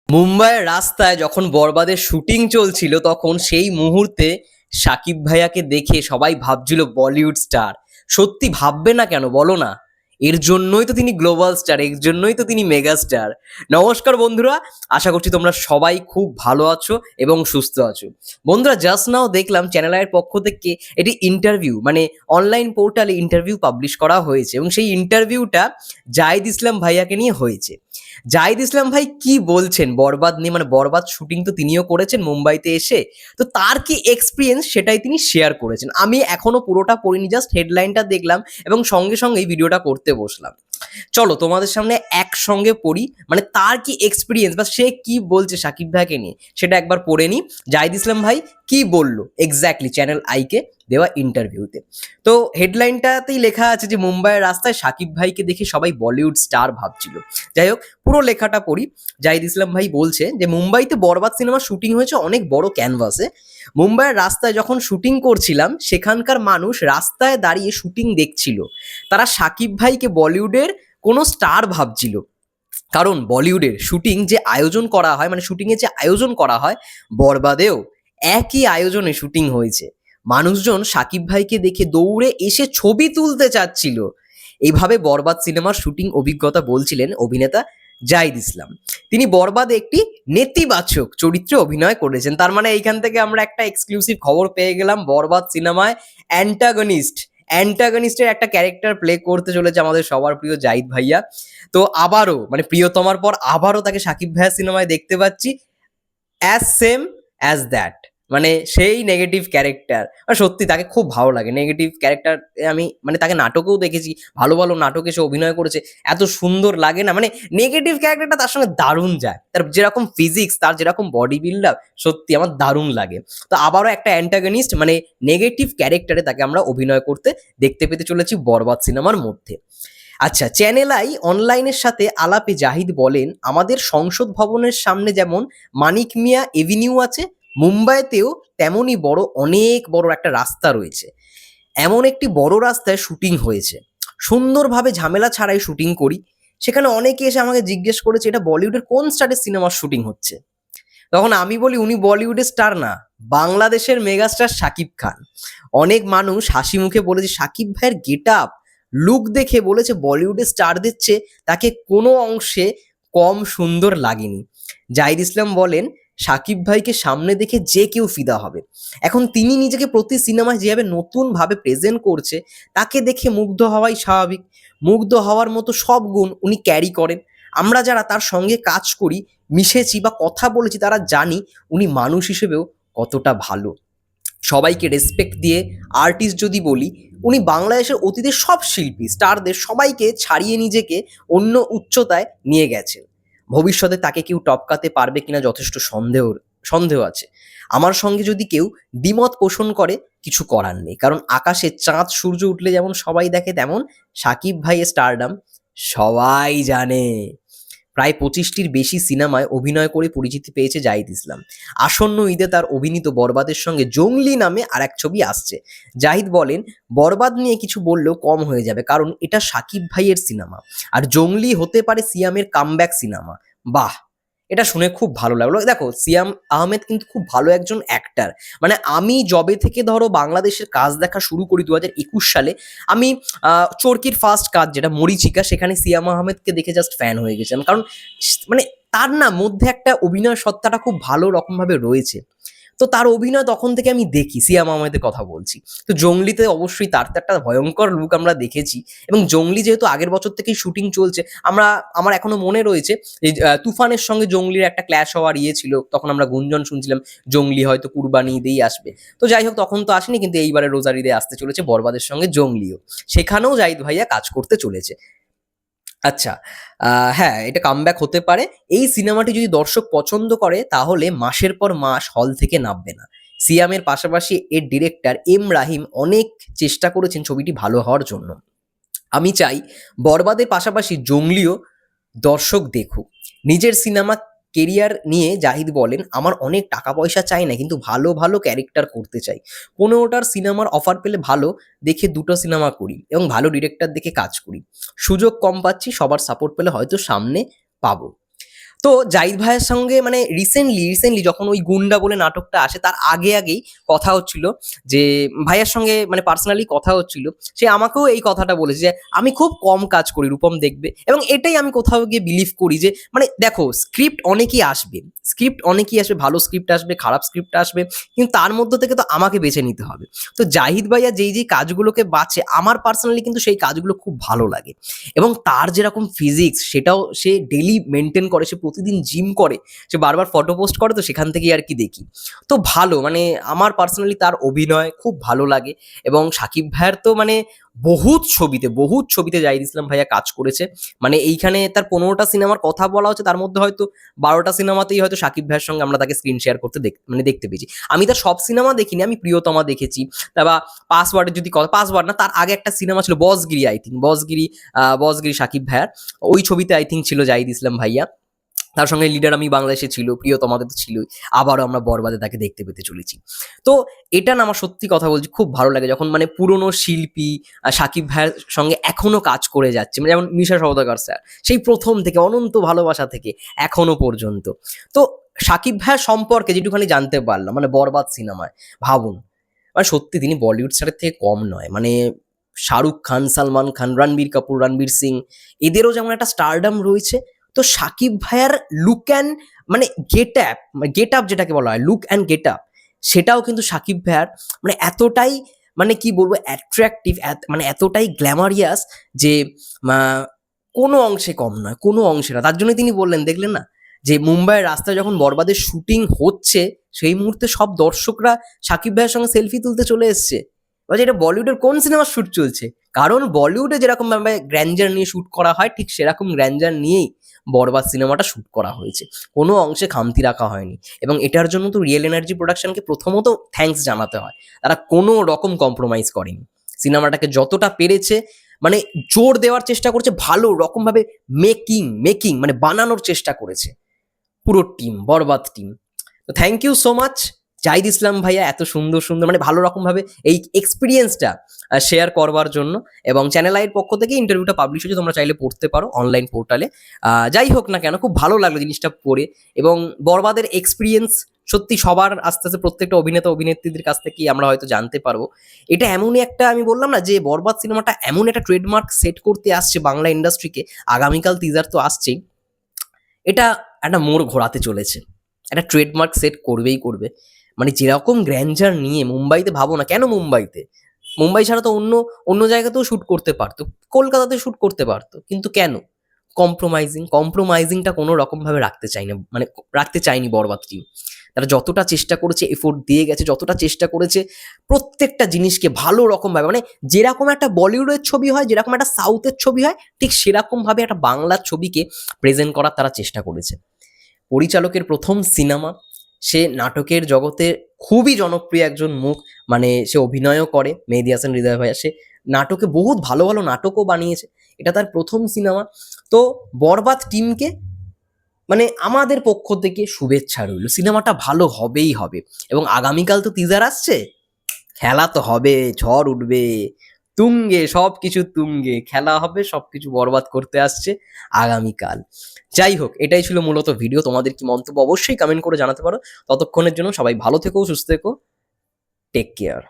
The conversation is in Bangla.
মুম্বাইয়ের রাস্তায় যখন বরবাদের শুটিং চলছিল তখন সেই মুহূর্তে সাকিব ভাইয়াকে দেখে সবাই ভাবছিল বলিউড স্টার। সত্যি ভাববে না কেন বলো না? এর জন্যই তো তিনি গ্লোবাল স্টার, এর জন্যই তো তিনি মেগা স্টার। নমস্কার বন্ধুরা, আশা করছি তোমরা সবাই খুব ভালো আছো এবং সুস্থ আছো। বন্ধুরা, জাস্ট নাও দেখলাম চ্যানেল আইয়ের পক্ষ থেকে এটি ইন্টারভিউ, মানে অনলাইন পোর্টালে ইন্টারভিউ পাবলিশ করা হয়েছে এবং সেই ইন্টারভিউটা জাহিদ ইসলাম ভাইয়াকে নিয়ে হয়েছে। জাহিদ ইসলাম ভাই কি বলছেন বরবাদ নিয়ে, মানে বরবাদ শুটিং তো তিনিও করেছেন মুম্বাইতে এসে, তো তার কি এক্সপিরিয়েন্স সেটাই তিনি শেয়ার করেছেন। আমি এখনো পুরোটা পড়িনি, জাস্ট হেডলাইনটা দেখলাম এবং সঙ্গে সঙ্গে এই ভিডিওটা করতে বসলাম। চলো তোমাদের সামনে একসঙ্গে পড়ি, মানে তার কি এক্সপিরিয়েন্স বা সে কি বলছে সাকিব ভাইকে নিয়ে সেটা একবার পড়ে নি। জাহিদ ইসলাম ভাই কি বললো এক্স্যাক্টলি চ্যানেল আইকে দেওয়া ইন্টারভিউতে। তো হেডলাইনটাতেই লেখা আছে যে মুম্বাইয়ের রাস্তায় সাকিব ভাইকে দেখে সবাই বলিউড স্টার ভাবছিল। যাই হোক, পুরো লেখাটা পড়ি। জাহিদ ইসলাম ভাই বলছে যে মুম্বাইতে বরবাদ সিনেমার শুটিং হয়েছে অনেক বড় ক্যানভাসে। মুম্বাইয়ের রাস্তায় যখন শুটিং করছিলাম সেখানকার মানুষ রাস্তায় দাঁড়িয়ে শুটিং দেখছিল। তারা সাকিব ভাইকে বলিউডের কোনো স্টার ভাবছিল, কারণ বলিউডের শুটিং যে আয়োজন করা হয়, মানে শুটিংয়ে যে আয়োজন করা হয়, বরবাদেও একই আয়োজনে শুটিং হয়েছে। মানুষজন সাকিব ভাইকে দেখে দৌড়ে এসে ছবি তুলতে চাচ্ছিল। এইভাবে বরবাদ সিনেমার শুটিং অভিজ্ঞতা বলছিলেন অভিনেতা জাহিদ ইসলাম। তিনি বরবাদে একটি নেতিবাচক চরিত্রে অভিনয় করেছেন। তার মানে এইখান থেকে আমরা একটা এক্সক্লুসিভ খবর পেয়ে গেলাম, বরবাদ সিনেমায় অ্যান্টাগনিস্টের একটা ক্যারেক্টার প্লে করতে চলেছে আমাদের সবার প্রিয় জাহিদ ভাইয়া। তো আবারও, মানে প্রিয়তমার পর আবারও তাকে সাকিব ভাইয়া সিনেমায় দেখতে পাচ্ছি, অ্যাজ সেম অ্যাজ দ্যাট, মানে সেই নেগেটিভ ক্যারেক্টার। আর সত্যি তাকে খুব ভালো লাগে নেগেটিভ ক্যারেক্টার। আমি মানে তাকে নাটকেও দেখেছি, ভালো ভালো নাটকে সে অভিনয় করেছে, এত সুন্দর লাগে না, মানে নেগেটিভ ক্যারেক্টারটা তার সঙ্গে দারুণ যায়। তার যেরকম ফিজিক্স, তার যেরকম বডি বিল্ড আপ, সত্যি আমার দারুণ লাগে। তো আবারও একটা অ্যান্টাগনিস্ট, মানে নেগেটিভ ক্যারেক্টারে তাকে আমরা অভিনয় করতে দেখতে পেতে চলেছি বরবাদ সিনেমার মধ্যে। আচ্ছা, চ্যানেল আই অনলাইনের সাথে আলাপে জাহিদ বলেন, আমাদের সংসদ ভবনের সামনে যেমন মানিক মিয়া এভিনিউ আছে, মুম্বাইতেও তেমনই বড়, অনেক বড় একটা রাস্তা রয়েছে। এমন একটি বড় রাস্তায় শুটিং হয়েছে, সুন্দরভাবে ঝামেলা ছাড়াই শুটিং করি। সেখানে অনেকে এসে আমাকে জিজ্ঞেস করেছে এটা বলিউডের কোন স্টারের সিনেমার শুটিং হচ্ছে। তখন আমি বলি উনি বলিউডের স্টার না, বাংলাদেশের মেগাস্টার শাকিব খান। অনেক মানুষ হাসি মুখে বলেছে সাকিব ভাইয়ের গেট আপ, লুক দেখে বলেছে বলিউডের স্টারদের চেয়ে তাকে কোনো অংশে কম সুন্দর লাগেনি। জাহিদ ইসলাম বলেন, সাকিব ভাইকে সামনে দেখে যে কেউ ফিদা হবে। এখন তিনি নিজেকে প্রতি সিনেমায় যেভাবে নতুনভাবে প্রেজেন্ট করছে তাকে দেখে মুগ্ধ হওয়াই স্বাভাবিক। মুগ্ধ হওয়ার মতো সব গুণ উনি ক্যারি করেন। আমরা যারা তার সঙ্গে কাজ করি, মিশেছি বা কথা বলেছি, তারা জানি উনি মানুষ হিসেবেও কতটা ভালো। সবাইকে রেসপেক্ট দিয়ে আর্টিস্ট যদি বলি, উনি বাংলাদেশের অতীতের সব শিল্পী স্টারদের সবাইকে ছাড়িয়ে নিজেকে অন্য উচ্চতায় নিয়ে গেছেন। ভবিষ্যতে তাকে কেউ টপকাতে পারবে কিনা যথেষ্ট সন্দেহ আছে। আমার সঙ্গে যদি কেউ দ্বিমত পোষণ করে, কিছু করার নেই, কারণ আকাশে চাঁদ সূর্য উঠলে যেমন সবাই দেখে, তেমন সাকিব ভাইয়ের স্টারডাম সবাই জানে। প্রায় 25টির বেশি সিনেমায় অভিনয় করে পরিচিতি পেয়েছে জাহিদ ইসলাম। আসন্ন ঈদে তার অভিনীত বরবাদের সঙ্গে জঙ্গলি নামে আর এক ছবি আসছে। জাহিদ বলেন, বরবাদ নিয়ে কিছু বললেও কম হয়ে যাবে, কারণ এটা সাকিব ভাইয়ের সিনেমা, আর জঙ্গলি হতে পারে সিয়ামের কামব্যাক সিনেমা। বাহ, এটা শুনে খুব ভালো লাগলো। দেখো, সিয়াম আহমেদ কিন্তু খুব ভালো একজন অ্যাক্টার। মানে আমি যবে থেকে ধরো বাংলাদেশের কাজ দেখা শুরু করি 2021 সালে, আমি চরকির ফার্স্ট কাজ যেটা মরিচিকা, সেখানে সিয়াম আহমেদকে দেখে জাস্ট ফ্যান হয়ে গেছিলাম, কারণ মানে তার না মধ্যে একটা অভিনয় সত্তাটা খুব ভালো রকমভাবে রয়েছে। তো তার অভিনয় তখন থেকে আমি দেখি, সিয়াম আহমেদের কথা বলছি। তো জঙ্গলিতে অবশ্যই তার তো একটা ভয়ঙ্কর লুক আমরা দেখেছি, এবং জঙ্গলি যেহেতু আগের বছর থেকেই শুটিং চলছে, আমার এখনো মনে রয়েছে এই তুফানের সঙ্গে জঙ্গলির একটা ক্ল্যাশ হওয়ার ছিল, তখন আমরা গুঞ্জন শুনছিলাম জঙ্গলি হয়তো কুরবানি ঈদেই আসবে। তো যাই হোক, তখন তো আসেনি, কিন্তু এইবারে রোজার ঈদে আসতে চলেছে বরবাদের সঙ্গে জঙ্গলিও, সেখানেও জাহিদ ভাইয়া কাজ করতে চলেছে। আচ্ছা, হ্যাঁ, এটা কামব্যাক হতে পারে। এই সিনেমাটি যদি দর্শক পছন্দ করে তাহলে মাসের পর মাস হল থেকে নামবে না। সিয়ামের পাশাপাশি এর ডিরেক্টর এম রাহিম অনেক চেষ্টা করেছেন ছবিটি ভালো হওয়ার জন্য। আমি চাই বরবাদের পাশাপাশি জঙ্গলিও দর্শক দেখুক। নিজের সিনেমা কেরিয়ার নিয়ে জাহিদ বলেন, আমার অনেক টাকা পয়সা চাই না, কিন্তু ভালো ভালো ক্যারেক্টার করতে চাই। 15টার সিনেমার অফার পেলে ভালো দেখে 2টো সিনেমা করি এবং ভালো ডিরেক্টর দেখে কাজ করি। সুযোগ কম পাচ্ছি, সবার সাপোর্ট পেলে হয়তো সামনে পাবো। তো তো জাহিদ ভাইয়ের সঙ্গে মানে রিসেন্টলি যখন ওই গুন্ডা বলে নাটকটা আসে তার আগেই কথা হচ্ছিল যে ভাইয়ার সঙ্গে মানে পার্সোনালি কথা হচ্ছিল, সে আমাকেও এই কথাটা বলেছে যে আমি খুব কম কাজ করি, রূপম দেখবে। এবং এটাই আমি কোথাও গিয়ে বিলিভ করি যে মানে দেখো স্ক্রিপ্ট অনেকেই আসবে, ভালো স্ক্রিপ্ট আসবে, খারাপ স্ক্রিপ্ট আসবে, কিন্তু তার মধ্যে থেকে তো আমাকে বেছে নিতে হবে। তো জাহিদ ভাইয়া যেই কাজগুলোকে বাছে আমার পার্সোনালি কিন্তু সেই কাজগুলো খুব ভালো লাগে। এবং তার যেরকম ফিজিক্স সেটাও সে ডেলি মেনটেন করে, সে প্রতিদিন জিম করে, সে বারবার ফটো পোস্ট করে, তো সেখান থেকেই আর কি দেখি। তো ভালো মানে আমার পার্সোনালি তার অভিনয় খুব ভালো লাগে। এবং শাকিব ভাইয়ের তো মানে বহুত ছবিতে জাহিদ ইসলাম ভাইয়া কাজ করেছে। মানে এইখানে তার 15টা সিনেমার কথা বলা হচ্ছে, তার মধ্যে হয়তো 12টা সিনেমাতেই হয়তো শাকিব ভাইয়ের সঙ্গে আমরা তাকে স্ক্রিন শেয়ার করতে মানে দেখতে পেয়েছি। আমি তার সব সিনেমা দেখিনি, আমি প্রিয়তমা দেখেছি, তারপর পাসওয়ার্ডের যদি কথা, পাসওয়ার্ড না, তার আগে একটা সিনেমা ছিল বসগিরি, আই থিঙ্ক বসগিরি শাকিব ভাইয়ার, ওই ছবিতে আই থিঙ্ক ছিল জাহিদ ইসলাম ভাইয়া। তার সঙ্গে লিডার আমি বাংলাদেশে ছিল, প্রিয়তমাতে তো ছিলই, আবারও আমরা বরবাদে তাকে দেখতে পেতে চলেছি। তো এটা না আমার সত্যি কথা বলছি খুব ভালো লাগে যখন মানে পুরনো শিল্পী শাকিব ভাইয়ের সঙ্গে এখনো কাজ করে যাচ্ছে, মানে যেমন মিশা সওদাগর স্যার, সেই প্রথম থেকে অনন্ত ভালোবাসা থেকে এখনো পর্যন্ত। তো শাকিব ভাইয়ের সম্পর্কে যেটুখানি জানতে পারলাম মানে বরবাদ সিনেমায়, ভাবুন মানে সত্যি তিনি বলিউড স্টারের থেকে কম নয়। মানে শাহরুখ খান, সালমান খান, রণবীর কাপুর, রণবীর সিং, এদেরও যেমন একটা স্টারডাম রয়েছে, তো শাকিব ভাইয়ার লুক অ্যান্ড মানে গেট আপ যেটাকে বলা হয়, লুক অ্যান্ড গেট আপ, সেটাও কিন্তু শাকিব ভাইয়ার মানে এতটাই মানে কি বলবো অ্যাট্রাকটিভ, মানে এতটাই গ্ল্যামারিয়াস যে আহ, কোনো অংশে কম নয়, কোনো অংশে না। তার জন্য তিনি বললেন, দেখলেন না যে মুম্বাইয়ের রাস্তায় যখন বরবাদের শুটিং হচ্ছে সেই মুহূর্তে সব দর্শকরা শাকিব ভাইয়ের সঙ্গে সেলফি তুলতে চলে এসছে। বলছে এটা বলিউডের কোন সিনেমার শুট চলছে? কারণ বলিউডে যেরকম ভাবে গ্র্যান্ডার নিয়ে শুট করা হয় ঠিক সেরকম গ্র্যান্ডার নিয়েই বরবাদ সিনেমাটা শুট করা হয়েছে, কোনো অংশে খামতি রাখা হয়নি। এবং এটার জন্য তো রিয়েল এনার্জি প্রোডাকশনকে প্রথমত থ্যাঙ্কস জানাতে হয়, তারা কোনো রকম কম্প্রোমাইজ করেনি, সিনেমাটাকে যতটা পেরেছে মানে জোর দেওয়ার চেষ্টা করছে, ভালো রকমভাবে মেকিং মানে বানানোর চেষ্টা করেছে পুরো টিম, বরবাদ টিম। তো thank you so much Zahid Islam ভাইয়া এত সুন্দর মানে ভালো রকমভাবে এই এক্সপিরিয়েন্সটা শেয়ার করবার জন্য। এবং চ্যানেল আইয়ের পক্ষ থেকে ইন্টারভিউটা পাবলিশ হয়েছে, তোমরা চাইলে পড়তে পারো অনলাইন পোর্টালে। যাই হোক না কেন খুব ভালো লাগলো জিনিসটা পড়ে। এবং বরবাদের এক্সপিরিয়েন্স সত্যি সবার আস্তে আস্তে প্রত্যেকটা অভিনেতা অভিনেত্রীদের কাছ থেকেই আমরা হয়তো জানতে পারবো। এটা এমনই একটা, আমি বললাম না যে বরবাদ সিনেমাটা এমন একটা ট্রেডমার্ক সেট করতে আসছে বাংলা ইন্ডাস্ট্রিকে, আগামীকাল টিজার তো আসছেই, এটা একটা মোড় ঘোরাতে চলেছে, একটা ট্রেডমার্ক সেট করবে। মানে যেরকম গ্র্যান্ডার নিয়ে মুম্বাইতে, ভাবো না কেন মুম্বাই ছাড়া তো অন্য অন্য জায়গাতেও শ্যুট করতে পারতো, কলকাতাতে শ্যুট করতে পারতো, কিন্তু কেন কম্প্রোমাইজিংটা কোনো রকমভাবে রাখতে চাই না, মানে রাখতে চায়নি বরবাদ টিম। তারা যতটা চেষ্টা করেছে, এফোর্ট দিয়ে গেছে, যতটা চেষ্টা করেছে প্রত্যেকটা জিনিসকে ভালো রকমভাবে, মানে যেরকম একটা বলিউডের ছবি হয়, যেরকম একটা সাউথের ছবি হয়, ঠিক সেরকমভাবে একটা বাংলার ছবিকে প্রেজেন্ট করার তারা চেষ্টা করেছে। পরিচালকের প্রথম সিনেমা, সে নাটকের জগতে খুবই জনপ্রিয় একজন মুখ, মানে সে অভিনয়ও করে, মেহেদী হাসান হৃদয় ভাইয়া, সে নাটকে বহুত ভালো ভালো নাটকও বানিয়েছে, এটা তার প্রথম সিনেমা। তো বরবাদ টিমকে মানে আমাদের পক্ষ থেকে শুভেচ্ছা রইল, সিনেমাটা ভালো হবেই হবে। এবং আগামীকাল তো টিজার আসছে, খেলা তো হবে, ঝড় উঠবে তুঙ্গে, সব কিছু তুঙ্গে, খেলা হবে, সব কিছু বরবাদ করতে আসছে আগামীকাল। যাই হোক, এটাই ছিল মূলত ভিডিও। তোমাদের কি মন্তব্য অবশ্যই কমেন্ট করে জানাতে পারো। ততক্ষণের জন্য সবাই ভালো থেকো, সুস্থ থেকো, টেক কেয়ার।